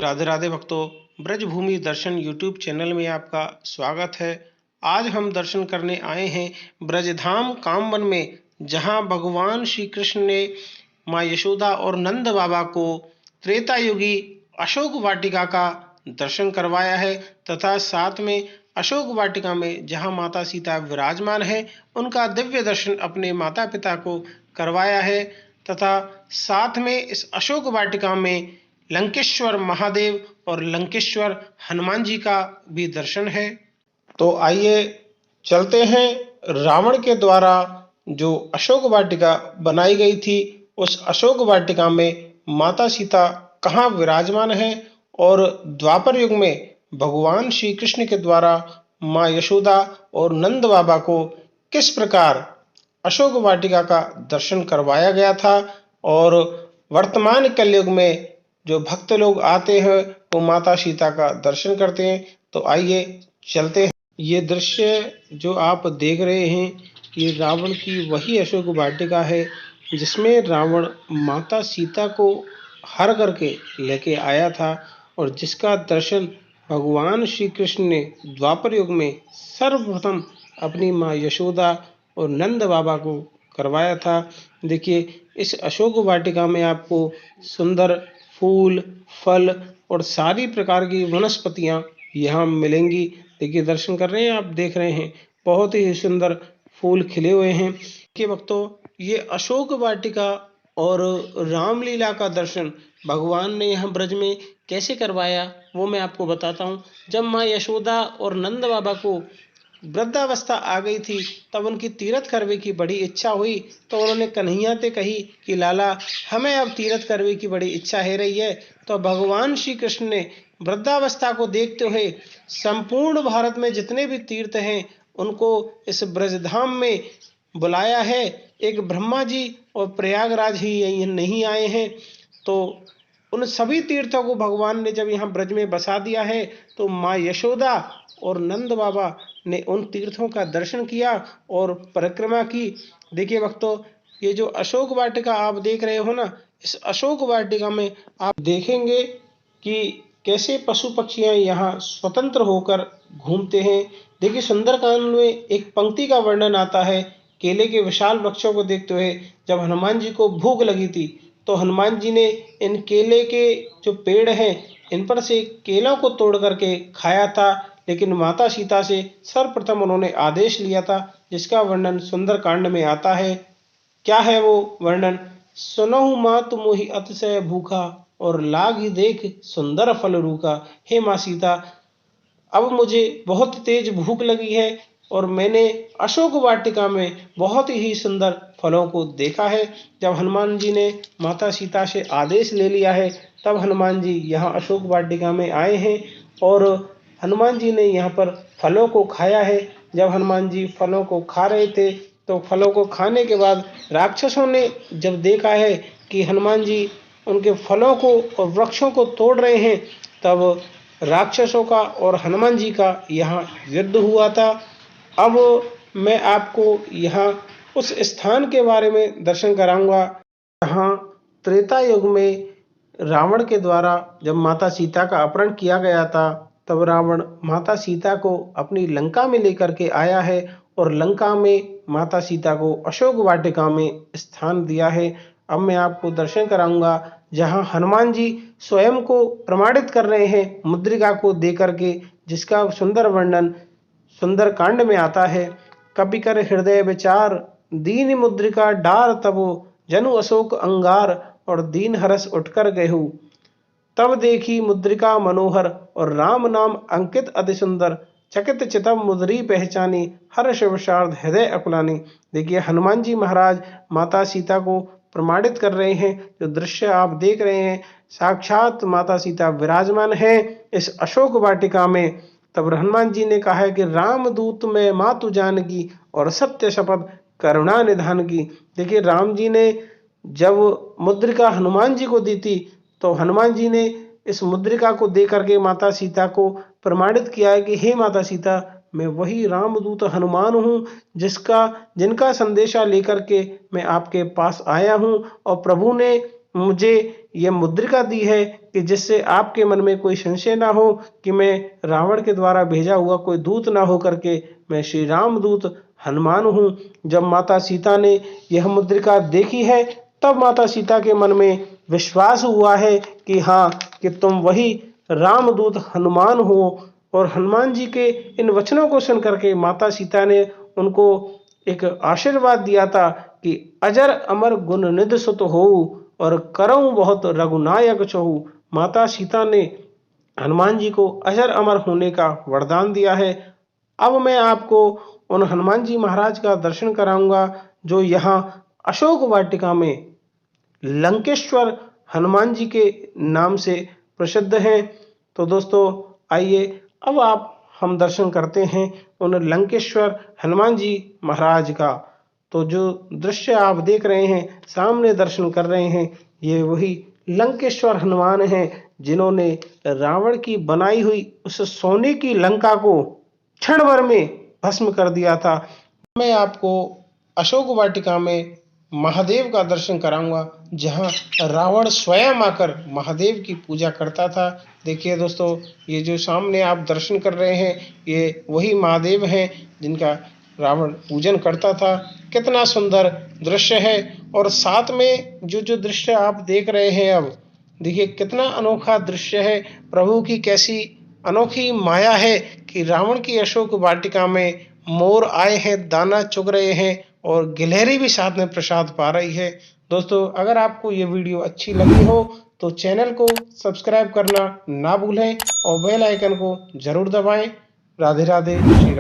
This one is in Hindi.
राधे राधे भक्तों, ब्रजभूमि दर्शन यूट्यूब चैनल में आपका स्वागत है। आज हम दर्शन करने आए हैं ब्रजधाम कामवन में, जहां भगवान श्री कृष्ण ने माँ यशोदा और नंद बाबा को त्रेता युगी अशोक वाटिका का दर्शन करवाया है, तथा साथ में अशोक वाटिका में जहां माता सीता विराजमान है, उनका दिव्य दर्शन अपने माता पिता को करवाया है। तथा साथ में इस अशोक वाटिका में लंकेश्वर महादेव और लंकेश्वर हनुमान जी का भी दर्शन है। तो आइए चलते हैं रावण के द्वारा जो अशोक वाटिका बनाई गई थी, उस अशोक वाटिका में माता सीता कहाँ विराजमान है और द्वापर युग में भगवान श्री कृष्ण के द्वारा माँ यशोदा और नंद बाबा को किस प्रकार अशोक वाटिका का दर्शन करवाया गया था, और वर्तमान कलयुग में जो भक्त लोग आते हैं वो माता सीता का दर्शन करते हैं। तो आइए चलते हैं। ये दृश्य जो आप देख रहे हैं, ये रावण की वही अशोक वाटिका है जिसमें रावण माता सीता को हर करके लेके आया था, और जिसका दर्शन भगवान श्री कृष्ण ने द्वापर युग में सर्वप्रथम अपनी माँ यशोदा और नंद बाबा को करवाया था। देखिए, इस अशोक वाटिका में आपको सुंदर फूल, फल और सारी प्रकार की वनस्पतियां यहाँ मिलेंगी। देखिए, दर्शन कर रहे हैं, आप देख रहे हैं, बहुत ही सुंदर फूल खिले हुए हैं। के वक्तों, ये अशोक वाटिका और रामलीला का दर्शन भगवान ने यहाँ ब्रज में कैसे करवाया, वो मैं आपको बताता हूँ। जब माँ यशोदा और नंद बाबा को वृद्धावस्था आ गई थी, तब उनकी तीर्थ करने की बड़ी इच्छा हुई, तो उन्होंने कन्हैया से कही कि लाला, हमें अब तीर्थ करने की बड़ी इच्छा है रही है। तो भगवान श्री कृष्ण ने वृद्धावस्था को देखते हुए संपूर्ण भारत में जितने भी तीर्थ हैं उनको इस ब्रजधाम में बुलाया है। एक ब्रह्मा जी और प्रयागराज ही नहीं आए हैं, तो उन सभी तीर्थों को भगवान ने जब यहाँ ब्रज में बसा दिया है, तो माँ यशोदा और नंद बाबा ने उन तीर्थों का दर्शन किया और परिक्रमा की। देखिए भक्तों, ये जो अशोक वाटिका आप देख रहे हो ना, इस अशोक वाटिका में आप देखेंगे कि कैसे पशु पक्षियां यहाँ स्वतंत्र होकर घूमते हैं। देखिए, सुंदरकांड में एक पंक्ति का वर्णन आता है, केले के विशाल वृक्षों को देखते हुए जब हनुमान जी को भूख लगी थी, तो हनुमान जी ने इन केले के जो पेड़ हैं, इन पर से केलों को तोड़ करके खाया था। लेकिन माता सीता से सर्वप्रथम उन्होंने आदेश लिया था, जिसका वर्णन सुंदरकांड में आता है। क्या है वो वर्णन? सुनहु मात मोहि अतिशय भूखा, और लागी देख सुंदर फल रूखा। हे माँ सीता, अब मुझे बहुत तेज भूख लगी है और मैंने अशोक वाटिका में बहुत ही सुंदर फलों को देखा है। जब हनुमान जी ने माता सीता से आदेश ले लिया है, तब हनुमान जी यहाँ अशोक वाटिका में आए हैं और हनुमान जी ने यहाँ पर फलों को खाया है। जब हनुमान जी फलों को खा रहे थे, तो फलों को खाने के बाद राक्षसों ने जब देखा है कि हनुमान जी उनके फलों को और वृक्षों को तोड़ रहे हैं, तब राक्षसों का और हनुमान जी का यहाँ युद्ध हुआ था। अब मैं आपको यहाँ उस स्थान के बारे में दर्शन कराऊंगा जहाँ त्रेता युग में रावण के द्वारा जब माता सीता का अपहरण किया गया था, तब रावण माता सीता को अपनी लंका में लेकर के आया है और लंका में माता सीता को अशोक वाटिका में स्थान दिया है। अब मैं आपको दर्शन कराऊंगा जहां हनुमान जी स्वयं को प्रमाणित कर रहे हैं मुद्रिका को देकर के, जिसका सुंदर वर्णन सुंदर कांड में आता है। कवि कर हृदय विचार, दीन मुद्रिका डार तबो, जनु अशोक अंगार, और दीन हरस उठकर गहु। तब देखी मुद्रिका मनोहर, और राम नाम अंकित अति सुंदर, चकित चितम मुद्री पहचानी, हर शिवशारद हृदय अकुलानी। देखिए, हनुमान जी महाराज माता सीता को प्रमाणित कर रहे हैं। जो दृश्य आप देख रहे हैं, साक्षात माता सीता विराजमान है इस अशोक वाटिका में। तब हनुमान जी ने कहा है कि रामदूत में मातु जानकी, और सत्य शपथ करुणा निधान की। देखिए, राम जी ने जब मुद्रिका हनुमान जी को दी थी, तो हनुमान जी ने इस मुद्रिका को दे करके माता सीता को प्रमाणित किया है कि हे माता सीता, मैं वही रामदूत हनुमान हूँ जिनका संदेशा लेकर के मैं आपके पास आया हूँ। और प्रभु ने मुझे ये मुद्रिका दी है कि जिससे आपके मन में कोई संशय ना हो कि मैं रावण के द्वारा भेजा हुआ कोई दूत ना हो करके मैं श्री राम दूत हनुमान हूँ। जब माता सीता ने यह मुद्रिका देखी है तब माता सीता के मन में विश्वास हुआ है कि हाँ, कि तुम वही रामदूत हनुमान हो। और हनुमान जी के इन वचनों को सुन करके माता सीता ने उनको एक आशीर्वाद दिया था कि अजर अमर गुण निधि सुत हो और करऊं बहुत रघुनायक चहु। माता सीता ने हनुमान जी को अजर अमर होने का वरदान दिया है। अब मैं आपको उन हनुमान जी महाराज का दर्शन कराऊंगा जो यहाँ अशोक वाटिका में लंकेश्वर हनुमान जी के नाम से प्रसिद्ध हैं। तो दोस्तों आइए अब हम दर्शन करते हैं उन लंकेश्वर हनुमान जी महाराज का। तो जो दृश्य आप देख रहे हैं, सामने दर्शन कर रहे हैं, ये वही लंकेश्वर हनुमान हैं जिन्होंने रावण की बनाई हुई उस सोने की लंका को क्षण भर में भस्म कर दिया था। मैं आपको अशोक वाटिका में महादेव का दर्शन कराऊंगा जहां रावण स्वयं आकर महादेव की पूजा करता था। देखिए दोस्तों, ये जो सामने आप दर्शन कर रहे हैं ये वही महादेव हैं जिनका रावण पूजन करता था। कितना सुंदर दृश्य है। और साथ में जो जो दृश्य आप देख रहे हैं, अब देखिए कितना अनोखा दृश्य है। प्रभु की कैसी अनोखी माया है कि रावण की अशोक वाटिका में मोर आए हैं, दाना चुग रहे हैं और गिलहरी भी साथ में प्रसाद पा रही है। दोस्तों अगर आपको ये वीडियो अच्छी लगी हो तो चैनल को सब्सक्राइब करना ना भूलें और बेल आइकन को जरूर दबाएं। राधे राधे, श्री राधे।